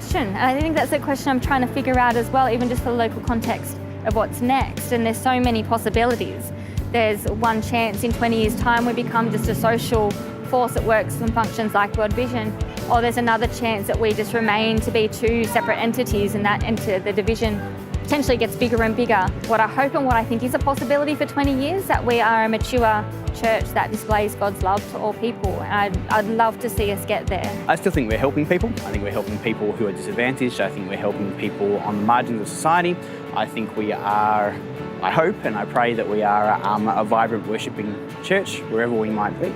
question. I think that's a question I'm trying to figure out as well, even just for the local context of what's next. And there's so many possibilities. There's one chance in 20 years' time we become just a social force that works and functions like World Vision, or there's another chance that we just remain to be two separate entities and that the division potentially gets bigger and bigger. What I hope and what I think is a possibility for 20 years, that we are a mature church that displays God's love to all people. And I'd love to see us get there. I still think we're helping people. I think we're helping people who are disadvantaged. I think we're helping people on the margins of society. I think we are, I hope and I pray that we are a vibrant worshipping church wherever we might be.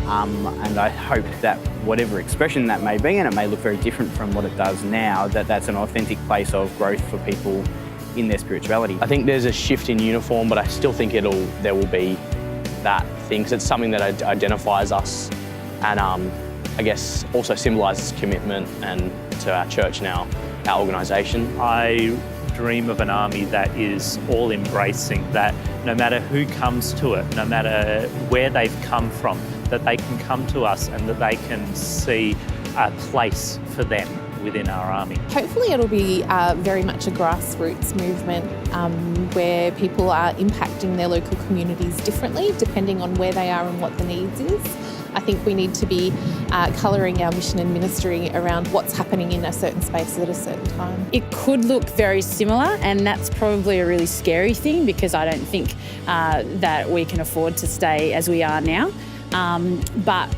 And I hope that whatever expression that may be, and it may look very different from what it does now, that's an authentic place of growth for people in their spirituality. I think there's a shift in uniform, but I still think there will be that thing, 'cause it's something that identifies us and I guess also symbolises commitment and to our church and our organisation. I dream of an army that is all embracing, that no matter who comes to it, no matter where they've come from, that they can come to us and that they can see a place for them within our army. Hopefully it'll be very much a grassroots movement where people are impacting their local communities differently depending on where they are and what the needs is. I think we need to be colouring our mission and ministry around what's happening in a certain space at a certain time. It could look very similar, and that's probably a really scary thing because I don't think that we can afford to stay as we are now. But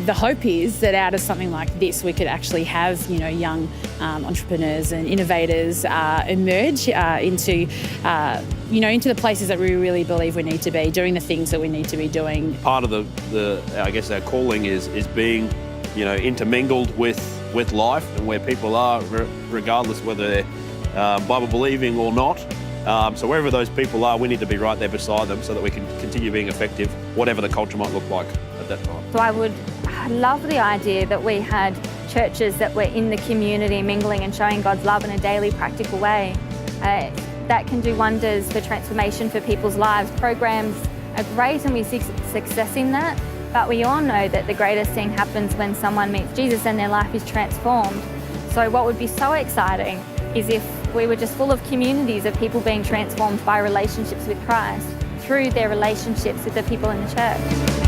the hope is that out of something like this, we could actually have, young entrepreneurs and innovators emerge into the places that we really believe we need to be, doing the things that we need to be doing. Part of I guess our calling is being, intermingled with life and where people are, regardless whether they're Bible believing or not. So wherever those people are, we need to be right there beside them so that we can continue being effective, whatever the culture might look like at that time. So I would love the idea that we had churches that were in the community mingling and showing God's love in a daily practical way. That can do wonders for transformation for people's lives. Programs are great and we see success in that, but we all know that the greatest thing happens when someone meets Jesus and their life is transformed. So what would be so exciting is if we were just full of communities of people being transformed by relationships with Christ through their relationships with the people in the church.